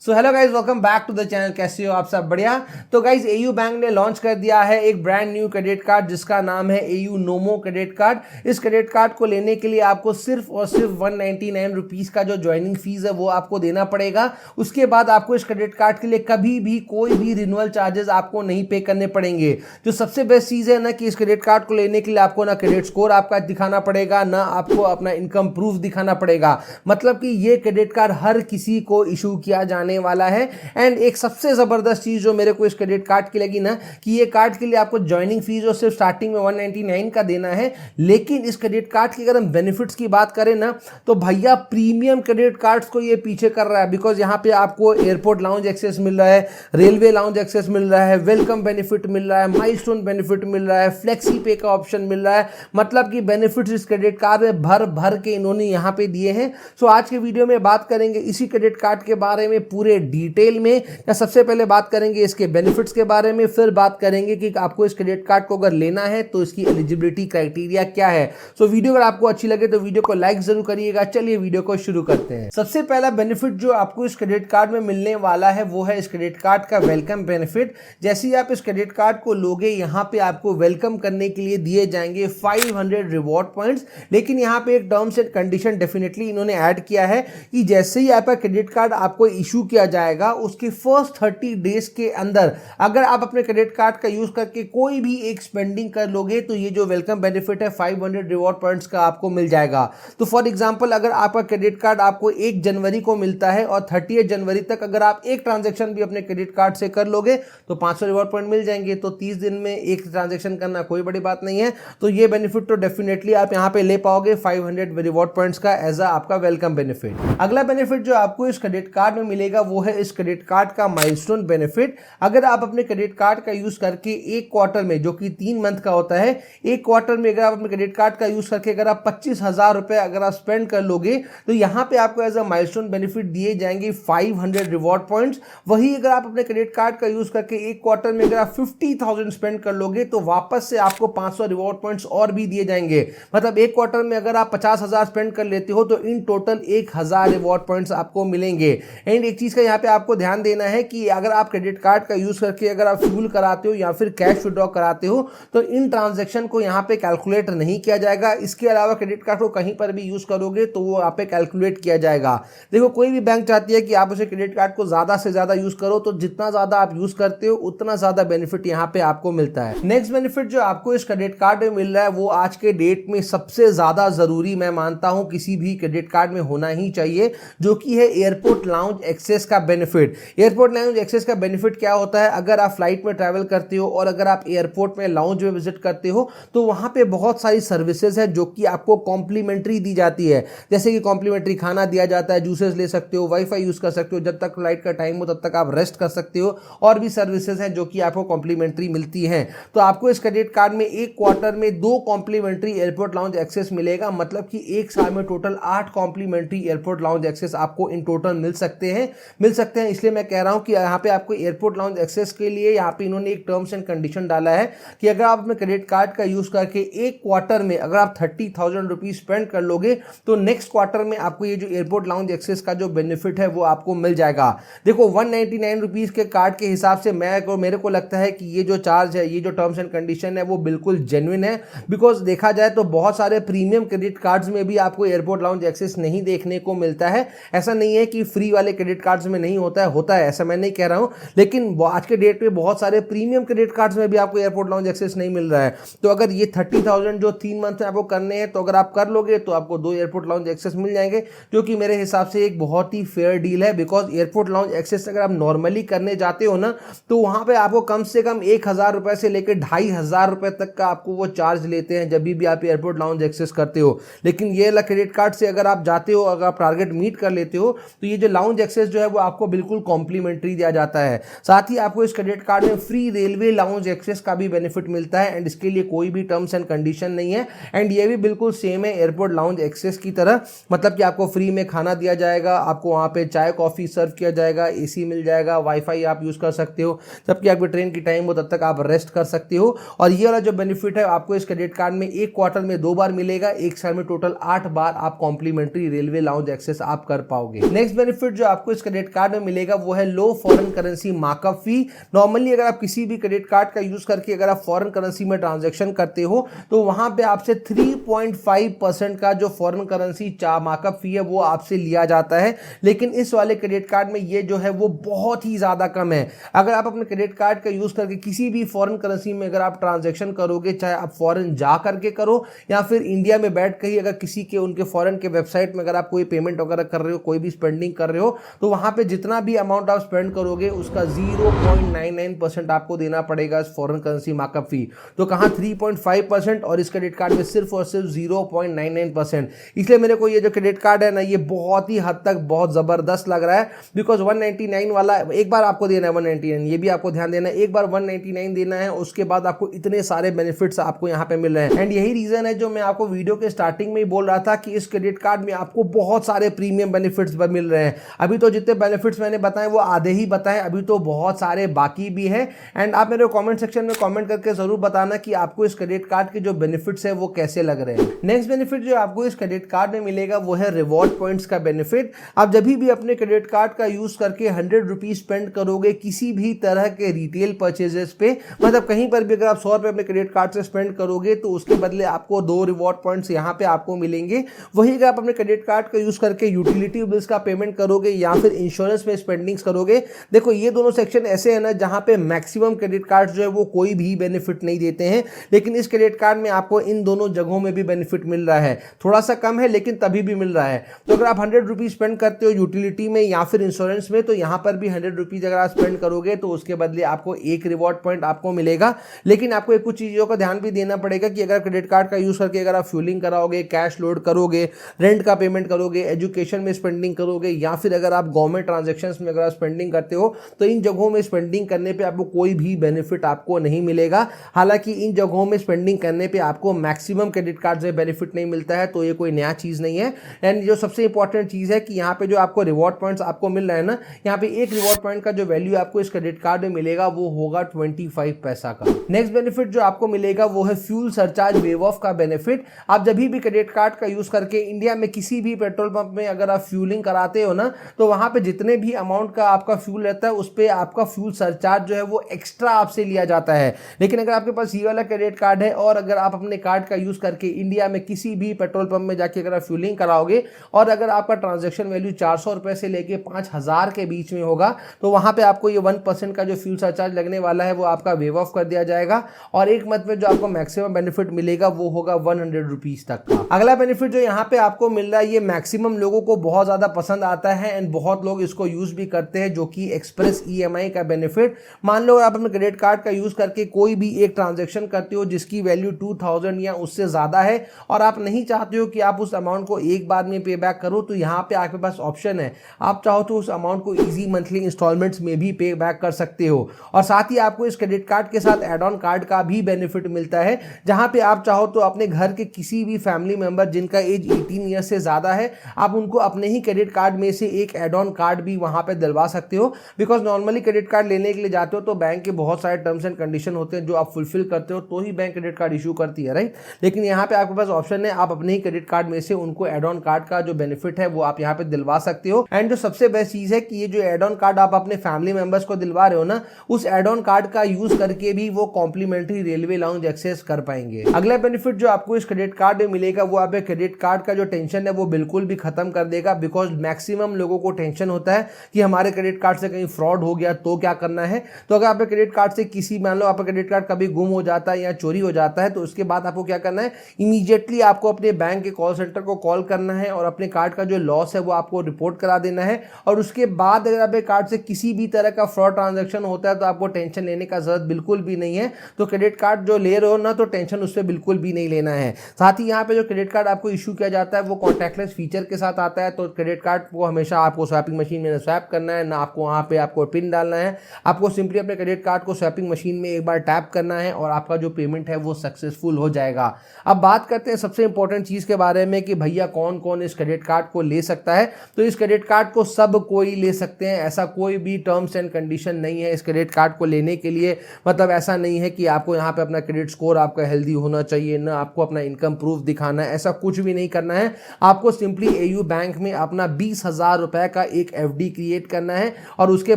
So hello guys, welcome back to the channel. कैसे हो आप सब? बढ़िया। तो गाइज एयू बैंक ने लॉन्च कर दिया है एक ब्रांड न्यू क्रेडिट कार्ड जिसका नाम है एयू नोमो क्रेडिट कार्ड। इस क्रेडिट कार्ड को लेने के लिए आपको सिर्फ और सिर्फ 199 रुपीज़ का जो ज्वाइनिंग फीस है वो आपको देना पड़ेगा। उसके बाद आपको इस क्रेडिट कार्ड के लिए कभी भी कोई भी रिन्यूअल चार्जेस आपको नहीं पे करने पड़ेंगे। जो सबसे बेस्ट चीज़ है ना कि इस क्रेडिट कार्ड को लेने के लिए आपको ना क्रेडिट स्कोर आपका दिखाना पड़ेगा, ना आपको अपना इनकम प्रूफ दिखाना पड़ेगा। मतलब कि ये क्रेडिट कार्ड हर किसी को इशू किया जाने वाला है। एंड एक सबसे जबरदस्त चीज जो मेरे को इस क्रेडिट कार्ड की लगी ना कि ये कार्ड के लिए आपको ज्वाइनिंग फीस जो सिर्फ स्टार्टिंग में 199 का देना है। लेकिन इस क्रेडिट कार्ड की अगर हम बेनिफिट्स की बात करें ना तो भैया प्रीमियम क्रेडिट कार्ड्स को ये पीछे कर रहा है। बिकॉज यहाँ पे आपको एयरपोर्ट लाउंज एक्सेस मिल रहा है, रेलवे लाउंज एक्सेस मिल रहा है, वेलकम बेनिफिट मिल रहा है, माइलस्टोन बेनिफिट मिल रहा है, फ्लेक्सी पे का ऑप्शन मिल रहा है। मतलब कि बेनिफिट्स इस क्रेडिट कार्ड में भर भर के इन्होंने यहाँ पे दिए हैं। सो आज के वीडियो में बात करेंगे इसी क्रेडिट कार्ड के बारे में पूरे डिटेल में। या सबसे पहले बात करेंगे इसके बेनिफिट्स के बारे में, फिर बात करेंगे कि आपको इस क्रेडिट कार्ड को अगर लेना है तो इसकी एलिजिबिलिटी क्राइटेरिया क्या है। सो वीडियो अगर आपको अच्छी लगे तो वीडियो को लाइक जरूर करिएगा। चलिए वीडियो को शुरू करते हैं। सबसे पहला बेनिफिट जो आपको इस क्रेडिट कार्ड में मिलने वाला है वो है इस क्रेडिट कार्ड का वेलकम बेनिफिट। जैसे ही आप इस क्रेडिट कार्ड को लोगे यहाँ पे आपको वेलकम करने के लिए दिए जाएंगे 500 रिवॉर्ड पॉइंट्स। लेकिन यहाँ पे एक टर्म्स एंड कंडीशन डेफिनेटली इन्होंने ऐड किया है कि जैसे ही आपका क्रेडिट कार्ड आपको इशू किया जाएगा उसके फर्स्ट 30 डेज के अंदर अगर आप अपने क्रेडिट कार्ड का यूज करके कोई भी एक स्पेंडिंग कर लोगे तो ये जो वेलकम बेनिफिट है 500 रिवॉर्ड पॉइंट्स का आपको मिल जाएगा। तो फॉर एग्जांपल अगर आपका क्रेडिट कार्ड आपको 1 जनवरी को मिलता है और 30 जनवरी तक अगर आप एक ट्रांजैक्शन भी अपने क्रेडिट कार्ड से कर लोगे तो 500 रिवॉर्ड पॉइंट मिल जाएंगे। तो 30 दिन में एक ट्रांजैक्शन करना कोई बड़ी बात नहीं है। तो ये बेनिफिट तो डेफिनेटली आप यहां पे ले पाओगे 500 रिवॉर्ड पॉइंट्स का एज आपका वेलकम बेनिफिट। अगला बेनिफिट जो आपको इस क्रेडिट कार्ड में मिलेगा वो है इस क्रेडिट कार्ड का माइलस्टोन बेनिफिट। अगर आप अपने क्रेडिट कार्ड का यूज करके एक क्वार्टर में, जो कि 3 मंथ का होता है, एक क्वार्टर में अगर आप अपने क्रेडिट कार्ड का यूज करके अगर आप 25,000 रुपए अगर आप स्पेंड कर लोगे तो यहां पे आपको एज अ माइलस्टोन बेनिफिट दिए जाएंगे 500 रिवॉर्ड पॉइंट्स। वही अगर आप अपने क्रेडिट कार्ड का यूज करके एक क्वार्टर में अगर आप 50,000 स्पेंड कर लोगे तो वापस से आपको 500 रिवॉर्ड पॉइंट्स और भी दिए जाएंगे। मतलब एक क्वार्टर में अगर आप 50,000 स्पेंड कर लेते हो तो इन टोटल 1,000 रिवॉर्ड पॉइंट्स आपको मिलेंगे। एंड एक चीज का यहाँ पे आपको ध्यान देना है कि अगर आप क्रेडिट कार्ड का यूज करके अगर आप फ्यूल कराते हो या फिर कैश विड्रॉ कराते हो तो इन ट्रांजैक्शन को यहाँ पे कैलकुलेट नहीं किया जाएगा। इसके अलावा क्रेडिट कार्ड को कहीं पर भी यूज करोगे तो वो यहाँ पे कैलकुलेट किया जाएगा। देखो कोई भी बैंक चाहती है कि आप उसे क्रेडिट कार्ड को ज्यादा से ज्यादा यूज करो, तो जितना ज्यादा आप यूज करते हो उतना ज्यादा बेनिफिट यहाँ पे आपको मिलता है। नेक्स्ट बेनिफिट जो आपको इस क्रेडिट कार्ड में मिल रहा है वो आज के डेट में सबसे ज्यादा जरूरी मैं मानता हूं किसी भी क्रेडिट कार्ड में होना ही चाहिए, जो कि है एयरपोर्ट लाउंज एक्सेस का बेनिफिट। एयरपोर्ट लाउंज एक्सेस का बेनिफिट क्या होता है? अगर आप फ्लाइट में ट्रैवल करते हो और अगर आप एयरपोर्ट में लाउंज में विजिट करते हो तो वहां पे बहुत सारी सर्विसेज है जो कि आपको कॉम्प्लीमेंट्री दी जाती है। जैसे कि कॉम्प्लीमेंट्री खाना दिया जाता है, जूसेस ले सकते हो, वाईफाई यूज कर सकते हो, जब तक फ्लाइट का टाइम हो तब तक आप रेस्ट कर सकते हो, और भी सर्विसेज हैं जो कि आपको कॉम्प्लीमेंट्री मिलती हैं। तो आपको इस क्रेडिट कार्ड में एक क्वार्टर में 2 कॉम्प्लीमेंट्री एयरपोर्ट लाउंज एक्सेस मिलेगा। मतलब कि एक साल में total 8 complimentary airport lounge access आपको इन टोटल मिल सकते हैं। इसलिए मैं कह रहा हूं कि यहाँ पे आपको एयरपोर्ट लाउंज एक्सेस के लिए यहाँ पे इन्होंने एक टर्म्स एंड कंडीशन डाला है कि अगर आप अपने क्रेडिट कार्ड का यूज करके एक क्वार्टर में अगर आप 30,000 रुपीज स्पेंड कर लोगे तो नेक्स्ट क्वार्टर में आपको ये जो एयरपोर्ट लाउंज एक्सेस का जो बेनिफिट है वो आपको मिल जाएगा। देखो 199 रुपीज के कार्ड के हिसाब से मेरे को लगता है कि ये जो चार्ज है, ये जो टर्म्स एंड कंडीशन है वो बिल्कुल जेन्युइन है। बिकॉज देखा जाए तो बहुत सारे प्रीमियम क्रेडिट कार्ड्स में भी आपको एयरपोर्ट लाउंज एक्सेस नहीं देखने को मिलता है। ऐसा नहीं है कि फ्री वाले क्रेडिट कार्ड्स में नहीं होता है, ऐसा मैं नहीं कह रहा हूं। लेकिन आज के डेट पे बहुत सारे प्रीमियम क्रेडिट कार्ड्स में भी आपको एयरपोर्ट लाउंज एक्सेस नहीं मिल रहा है। तो अगर ये 30,000 जो 3 मंथ में आपको करने हैं तो अगर आप कर लोगे तो आपको 2 एयरपोर्ट लाउंज एक्सेस मिल जाएंगे, जो कि मेरे हिसाब से एक बहुत ही फेयर डील है। बिकॉज एयरपोर्ट लाउंज एक्सेस अगर आप नॉर्मली करने जाते हो ना तो वहां पे आपको कम से कम 1,000 रुपए से लेकर 2,500 रुपए तक का आपको वो चार्ज लेते हैं जब भी आप एयरपोर्ट लाउंज एक्सेस करते हो। लेकिन ये वाला क्रेडिट कार्ड से अगर आप जाते हो, अगर आप टारगेट मीट कर लेते हो तो ये जो लाउंज एक्सेस जो है वो आपको बिल्कुल कॉम्प्लीमेंट्री दिया जाता है। साथ ही आपको इस क्रेडिट कार्ड में फ्री रेलवे लाउंज एक्सेस का भी बेनिफिट मिलता है। एंड इसके लिए कोई भी टर्म्स एंड कंडीशन नहीं है। एंड ये भी बिल्कुल सेम है एयरपोर्ट लाउंज एक्सेस की तरह। मतलब कि आपको फ्री में खाना दिया जाएगा, आपको वहां पे चाय कॉफी सर्व किया जाएगा, एसी मिल जाएगा, वाईफाई आप यूज कर सकते हो, जबकि आपके ट्रेन की टाइम हो तब तक आप रेस्ट कर सकते हो। और ये वाला जो बेनिफिट है आपको इस क्रेडिट कार्ड में एक क्वार्टर में 2 बार मिलेगा, एक साल में टोटल 8 बार आप कॉम्प्लीमेंट्री रेलवे लाउंज एक्सेस आप कर पाओगे। नेक्स्ट बेनिफिट जो आपको इस क्रेडिट कार्ड में मिलेगा वो है लो फॉरेन करेंसी मार्कअप फी। नॉर्मली अगर आप किसी भी क्रेडिट कार्ड का यूज करके अगर आप फॉरेन करेंसी में ट्रांजैक्शन करते हो तो वहां पे आपसे 3.5% का जो फॉरेन करेंसी मार्कअप फी है वो आपसे लिया जाता है, लेकिन इस वाले क्रेडिट कार्ड में ये जो है वो बहुत ही ज्यादा कम है। अगर आप अपने क्रेडिट कार्ड का यूज करके किसी भी फॉरेन करेंसी में अगर आप ट्रांजैक्शन करोगे, चाहे आप फॉरेन जा करके करो या फिर इंडिया में बैठ कर ही अगर किसी के उनके फॉरेन के वेबसाइट में अगर आप कोई पेमेंट वगैरह कर रहे हो, कोई भी स्पेंडिंग कर रहे हो, तो वहां पे जितना भी अमाउंट आप स्पेंड करोगे उसका 0.99% आपको देना पड़ेगा इस फॉरेन करेंसी मार्कअप फी। तो कहां 3.5% और इस क्रेडिट कार्ड में सिर्फ और सिर्फ 0.99%। इसलिए मेरे को ये जो क्रेडिट कार्ड है ना ये बहुत ही हद तक बहुत जबरदस्त लग रहा है, बिकॉज 199 वाला एक बार आपको देना है 199, ये भी आपको ध्यान देना है, एक बार 199 देना है, उसके बाद आपको इतने सारे बेनिफिट्स आपको यहाँ पे मिल रहे हैं। एंड यही रीजन है जो मैं आपको वीडियो के स्टार्टिंग में ही बोल रहा था कि इस क्रेडिट कार्ड में आपको बहुत सारे प्रीमियम बेनिफिट्स मिल रहे हैं। अभी तो जितने बेनिफिट्स मैंने बताए वो आधे ही बताए, अभी तो बहुत सारे बाकी भी है। एंड आप मेरे कमेंट सेक्शन में कमेंट करके जरूर बताना कि आपको इस क्रेडिट कार्ड के जो बेनिफिट्स है वो कैसे लग रहे हैं। नेक्स्ट बेनिफिट जो आपको इस क्रेडिट कार्ड में मिलेगा वो है रिवॉर्ड पॉइंट्स का बेनिफिट। आप जब भी अपने क्रेडिट कार्ड का यूज करके 100 रुपीज स्पेंड करोगे किसी भी तरह के रिटेल परचेजेस पे, मतलब कहीं पर भी अगर आप 100 रुपए अपने क्रेडिट कार्ड से स्पेंड करोगे तो उसके बदले आपको 2 रिवॉर्ड पॉइंट्स यहाँ पे आपको मिलेंगे। वही अगर आप अपने क्रेडिट कार्ड का यूज करके यूटिलिटी बिल्स का पेमेंट करोगे या फिर इंश्योरेंस में स्पेंडिंग्स करोगे, देखो ये दोनों सेक्शन ऐसे है ना जहां पे मैक्सिमम क्रेडिट कार्ड जो है वो कोई भी बेनिफिट नहीं देते हैं, लेकिन इस क्रेडिट कार्ड में आपको इन दोनों जगहों में भी बेनिफिट मिल रहा है। थोड़ा सा कम है लेकिन तभी भी मिल रहा है। तो अगर आप 100 रुपीज स्पेंड करते हो यूटिलिटी में या फिर इंश्योरेंस में, तो यहां पर भी 100 रुपीज अगर आप स्पेंड करोगे तो उसके बदले आपको एक रिवॉर्ड पॉइंट आपको मिलेगा। लेकिन आपको कुछ चीजों का ध्यान भी देना पड़ेगा कि अगर क्रेडिट कार्ड का यूज करके अगर आप फ्यूलिंग कराओगे, कैश लोड करोगे, रेंट का पेमेंट करोगे, एजुकेशन में स्पेंडिंग करोगे या फिर अगर आप गवर्नमेंट ट्रांजैक्शंस में अगर आप स्पेंडिंग करते हो तो इन जगहों में स्पेंडिंग करने पे आपको कोई भी बेनिफिट आपको नहीं मिलेगा। हालांकि इन जगहों में स्पेंडिंग करने पे आपको मैक्सिमम क्रेडिट कार्ड से बेनिफिट नहीं मिलता है, तो ये कोई नया चीज नहीं है। एंड जो सबसे इंपॉर्टेंट चीज है कि यहाँ पे जो आपको रिवॉर्ड पॉइंट्स आपको मिल रहा है ना, यहाँ पे एक रिवॉर्ड पॉइंट का जो वैल्यू आपको इस क्रेडिट कार्ड में मिलेगा वो होगा 25 पैसा का। नेक्स्ट बेनिफिट जो आपको मिलेगा वो है फ्यूल सरचार्ज वेव ऑफ का बेनिफिट। आप जब भी क्रेडिट कार्ड का यूज करके इंडिया में किसी भी पेट्रोल पंप में अगर आप फ्यूलिंग कराते हो ना, तो वहां पे जितने भी अमाउंट का आपका फ्यूल रहता है उस पर आपका फ्यूल सरचार्ज जो है वो एक्स्ट्रा आपसे लिया जाता है। लेकिन अगर आपके पास ये वाला क्रेडिट कार्ड है और अगर आप अपने कार्ड का यूज करके इंडिया में किसी भी पेट्रोल पंप में जाके अगर आप फ्यूलिंग कराओगे और अगर आपका ट्रांजैक्शन वैल्यू 400 रुपए से लेके 5000 के बीच में होगा, तो वहां पे आपको ये 1% का जो फ्यूल सरचार्ज लगने वाला है वो आपका वेव ऑफ कर दिया जाएगा। और एक मंथ में जो आपको मैक्सिमम बेनिफिट मिलेगा वो होगा 100 रुपीज तक का। अगला बेनिफिट जो यहाँ पे आपको मिल रहा है ये मैक्सिमम लोगों को बहुत ज्यादा पसंद आता है एंड बहुत लोग इसको यूज भी करते हैं, जो कि एक्सप्रेस ईएमआई का बेनिफिट। मान लो आप अपने क्रेडिट कार्ड का यूज करके कोई भी एक ट्रांजैक्शन करते हो जिसकी वैल्यू 2000 या उससे ज्यादा है और आप नहीं चाहते हो कि आप उस अमाउंट को एक बार में पे बैक करो, तो यहाँ पे आपके पास ऑप्शन है, आप चाहो तो उस अमाउंट को इजी मंथली इंस्टॉलमेंट्स में भी पे बैक कर सकते हो। और साथ ही आपको इस क्रेडिट कार्ड के साथ एड ऑन कार्ड का भी बेनिफिट मिलता है, जहां पे आप चाहो तो अपने घर के किसी भी फैमिली मेंबर जिनका एज 18 ईयर से ज्यादा है, आप उनको अपने ही क्रेडिट कार्ड में से एक एड ऑन कार्ड भी वहां पे दिलवा सकते हो। बिकॉज नॉर्मली क्रेडिट कार्ड लेने के लिए जाते हो तो बैंक के बहुत सारे टर्म्स एंड कंडीशन होते हैं जो आप फुलफिल करते हो तो ही बैंक क्रेडिट कार्ड इशू करती है, राइट। लेकिन यहाँ पे आपके पास ऑप्शन है, आप अपने ही क्रेडिट कार्ड में से उनको एड ऑन कार्ड का जो बेनिफिट है वो आप यहाँ पे दिलवा सकते हो। एंड जो सबसे बेस्ट चीज है कि ये जो एड ऑन कार्ड आप अपने फैमिली मेंबर्स को दिलवा रहे हो ना, उस एड ऑन कार्ड का यूज करके भी वो कॉम्प्लीमेंट्री रेलवे लाउंज एक्सेस कर पाएंगे। अगला बेनिफिट जो आपको इस क्रेडिट कार्ड में मिलेगा वो आपके क्रेडिट कार्ड का जो टेंशन है वो बिल्कुल भी खत्म कर देगा। बिकॉज मैक्सिमम लोगों को टेंशन होता है कि हमारे क्रेडिट कार्ड से कहीं फ्रॉड हो गया तो क्या करना है। तो अगर आपके क्रेडिट कार्ड से किसी, मान लो आपका क्रेडिट कार्ड कभी गुम हो जाता है या चोरी हो जाता है, तो उसके बाद आपको क्या करना है, इमीडिएटली आपको अपने बैंक के कॉल सेंटर को कॉल करना है और अपने कार्ड का जो लॉस है वो आपको रिपोर्ट करा देना है। और उसके बाद अगर आपके कार्ड से किसी भी तरह का फ्रॉड ट्रांजैक्शन होता है तो आपको टेंशन लेने का जरूरत बिल्कुल भी नहीं है। तो क्रेडिट कार्ड जो ले रहे हो ना, तो टेंशन उस पर बिल्कुल भी नहीं लेना है। साथ ही यहाँ पे जो क्रेडिट कार्ड आपको इशू किया जाता है वो कॉन्टैक्टलेस फीचर के साथ आता है। तो क्रेडिट कार्ड को हमेशा आपको स्वैपिंग मशीन में स्वैप करना है, ना आपको वहाँ पे आपको पिन डालना है। आपको सिंपली अपने क्रेडिट कार्ड को स्वैपिंग मशीन में एक बार टैप करना है और आपका जो पेमेंट है वो सक्सेसफुल हो जाएगा। अब बात करते हैं सबसे इंपॉर्टेंट चीज के बारे में कि भैया कौन कौन इस क्रेडिट कार्ड को ले सकता है। तो इस क्रेडिट कार्ड को सब कोई ले सकते हैं, ऐसा कोई भी टर्म्स एंड कंडीशन नहीं है इस क्रेडिट कार्ड को लेने के लिए। मतलब ऐसा नहीं है कि आपको यहाँ पे अपना क्रेडिट स्कोर आपका हेल्दी होना चाहिए, ना आपको अपना इनकम प्रूफ दिखाना है, ऐसा कुछ भी नहीं करना है। आपको सिंपली एयू बैंक में अपना 20,000 रुपए का एक एफडी क्रिएट करना है और उसके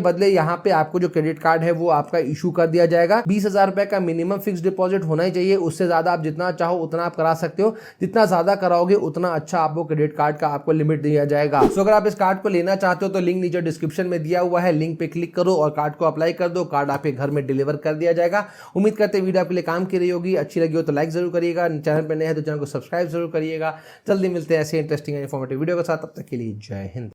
बदले यहाँ पे आपको जो क्रेडिट कार्ड है वो आपका इशू कर दिया जाएगा। 20,000 रुपए का मिनिमम फिक्स डिपॉजिट होना ही चाहिए, उससे ज्यादा आप जितना चाहो उतना आप करा सकते हो, जितना ज्यादा कराओगे उतना अच्छा आपको क्रेडिट कार्ड का आपको लिमिट दिया जाएगा। सो अगर आप इस कार्ड को लेना चाहते हो तो लिंक नीचे डिस्क्रिप्शन में दिया हुआ है, लिंक पे क्लिक करो और कार्ड को अप्लाई कर दो, कार्ड आपके घर में डिलीवर कर दिया जाएगा। उम्मीद करते हैं वीडियो आपके लिए काम की रही होगी, अच्छी लगी हो तो लाइक जरूर करिएगा, चैनल पर नए हैं तो चैनल को सब्सक्राइब जरूर करिएगा। जल्दी मिलते हैं ऐसे इंटरेस्टिंग इन्फॉर्मेटिव वीडियो के साथ, तब तक के लिए जय हिंद।